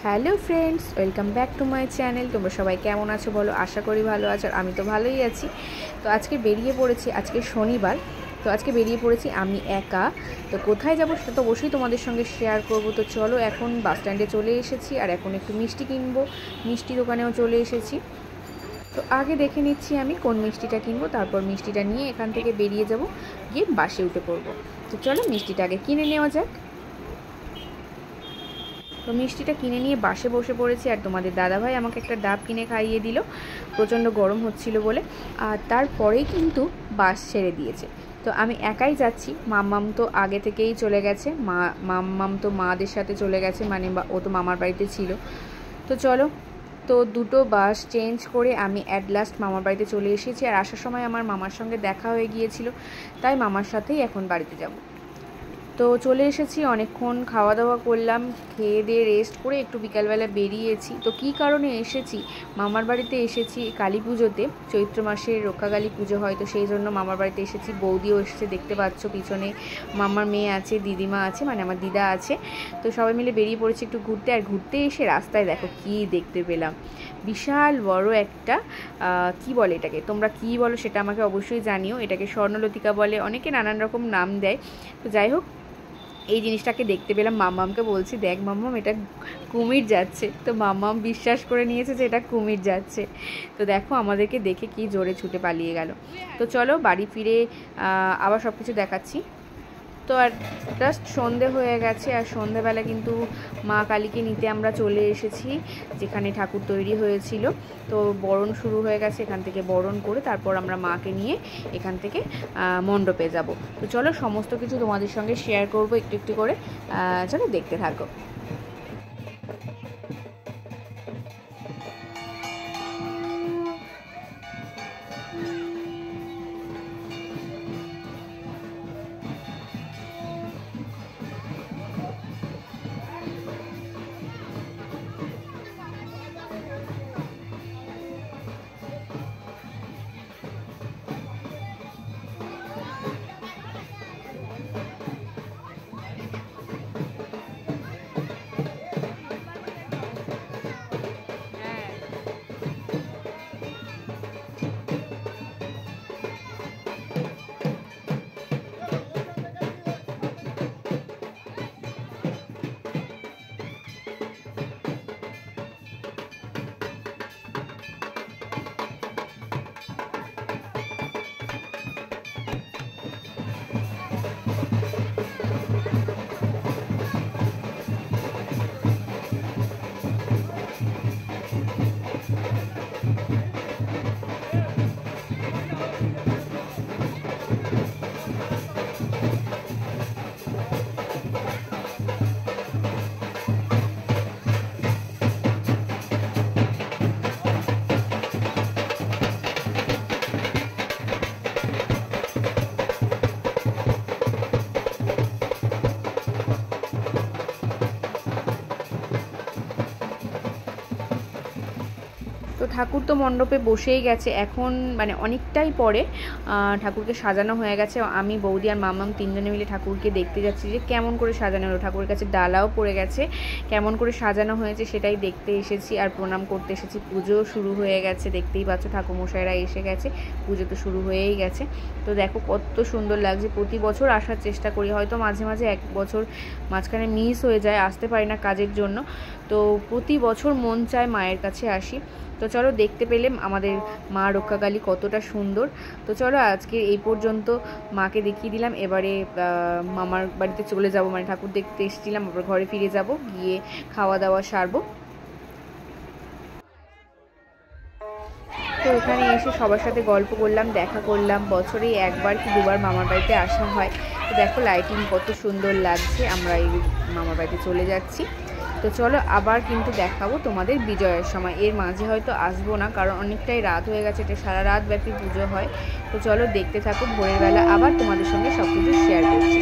Hello friends, welcome back to my channel. তোমরা সবাই কেমন আছো বলো? আশা করি ভালো আছো, আর আমি তো ভালোই আছি। তো আজকে বেরিয়ে পড়েছি, আজকে শনিবার। তো আজকে বেরিয়ে পড়েছি আমি একা। তো কোথায় যাবো সেটা তো অবশ্যই তোমাদের সঙ্গে শেয়ার করব। তো চলো, এখন বাস স্ট্যান্ডে চলে এসেছি, আর এখন একটু মিষ্টি কিনবো। মিষ্টি দোকানেও চলে এসেছি। তো আগে দেখে নিচ্ছি আমি কোন মিষ্টিটা কিনবো, তারপর মিষ্টিটা নিয়ে এখান থেকে বেরিয়ে যাব, গিয়ে বাসে উঠে পড়বো। তো চলো মিষ্টিটা আগে কিনে নেওয়া যাক। তো মিষ্টিটা কিনে নিয়ে বাসে বসে পড়েছি, আর তোমাদের দাদাভাই আমাকে একটা ডাব কিনে খাইয়ে দিল, প্রচণ্ড গরম হচ্ছিল বলে। আর তারপরেই কিন্তু বাস ছেড়ে দিয়েছে। তো আমি একাই যাচ্ছি, মাম্মাম তো আগে থেকেই চলে গেছে। মাম্মাম তো মাদের সাথে চলে গেছে, মানে ও তো মামার বাড়িতে ছিল। তো চলো, তো দুটো বাস চেঞ্জ করে আমি অ্যাট লাস্ট মামার বাড়িতে চলে এসেছি। আর আসার সময় আমার মামার সঙ্গে দেখা হয়ে গিয়েছিল, তাই মামার সাথেই এখন বাড়িতে যাব। তো চলে এসেছি, অনেকক্ষণ খাওয়া দাওয়া করলাম, খেয়ে দিয়ে রেস্ট করে একটু বিকালবেলা বেরিয়েছি। তো কী কারণে এসেছি, মামার বাড়িতে এসেছি কালী পুজোতে। চৈত্র মাসে রক্ষাকালী পুজো হয়, তো সেই জন্য মামার বাড়িতে এসেছি। বৌদিও এসেছে, দেখতে পাচ্ছ পিছনে মামার মেয়ে আছে, দিদিমা আছে, মানে আমার দিদা আছে। তো সবাই মিলে বেরিয়ে পড়েছি একটু ঘুরতে। আর ঘুরতে এসে রাস্তায় দেখো কি দেখতে পেলাম, বিশাল বড় একটা কি বলে এটাকে, তোমরা কি বলো সেটা আমাকে অবশ্যই জানিও। এটাকে স্বর্ণলতিকা বলে, অনেকে নানান রকম নাম দেয়। তো যাই হোক, এই জিনিসটাকে দেখতে পেলাম। মাম্মামকে বলছি, দেখ মাম্মাম, এটা কুমির যাচ্ছে। তো মাম্মাম বিশ্বাস করে নিয়েছে যে এটা কুমির যাচ্ছে। তো দেখো আমাদেরকে দেখে কি জোরে ছুটে পালিয়ে গেল। তো চলো বাড়ি ফিরে আবার সব কিছু দেখাচ্ছি। তো আর জাস্ট সন্ধে হয়ে গেছে, আর সন্ধেবেলা কিন্তু মা কালীকে নিতে আমরা চলে এসেছি, যেখানে ঠাকুর তৈরি হয়েছিল। তো বরণ শুরু হয়ে গেছে, এখান থেকে বরণ করে তারপর আমরা মাকে নিয়ে এখান থেকে মণ্ডপে যাব। তো চলো সমস্ত কিছু তোমাদের সঙ্গে শেয়ার করব একটু একটু করে। চলো দেখতে থাকো। তো ঠাকুর তো মণ্ডপে বসেই গেছে এখন, মানে অনেকটাই পরে ঠাকুরকে সাজানো হয়ে গেছে। আমি, বৌদি আর মামাম তিনজনে মিলে ঠাকুরকে দেখতে যাচ্ছি যে কেমন করে সাজানো হলো। ঠাকুরের কাছে ডালাও পড়ে গেছে, কেমন করে সাজানো হয়েছে সেটাই দেখতে এসেছি, আর প্রণাম করতে এসেছি। পুজো শুরু হয়ে গেছে, দেখতেই পাচ্ছ ঠাকুরমশাইরা এসে গেছে, পুজো তো শুরু হয়েই গেছে। তো দেখো কত সুন্দর লাগছে। প্রতি বছর আসার চেষ্টা করি, হয়তো মাঝে মাঝে এক বছর মাঝখানে মিস হয়ে যায়, আসতে পারি না কাজের জন্য। তো প্রতি বছর মন চায় মায়ের কাছে আসি। তো চলো দেখতে পেলাম আমাদের মা রক্ষাকালী কতটা সুন্দর। তো চলো আজকে এই পর্যন্ত মাকে দেখিয়ে দিলাম। এবারে মামার বাড়িতে চলে যাব, মানে ঠাকুর দেখতে এসেছিলাম, আবার ঘরে ফিরে যাব, গিয়ে খাওয়া দাওয়া সারবো। তো এখানে এসে সবার সাথে গল্প করলাম, দেখা করলাম। বছরে একবার কি দুবার মামার বাড়িতে আসা হয়। তো দেখো লাইটিং কত সুন্দর লাগছে। আমরা এই মামার বাড়িতে চলে যাচ্ছি। তো চলো আবার কিন্তু দেখাবো তোমাদের বিজয়ের সময়। এর মাঝে হয়তো আসবো না, কারণ অনেকটাই রাত হয়ে গেছে, এটা সারা রাত ব্যাপী পুজো হয়। তো চলো দেখতে থাকো, ভোরের বেলা আবার তোমাদের সঙ্গে সব কিছু শেয়ার করছি।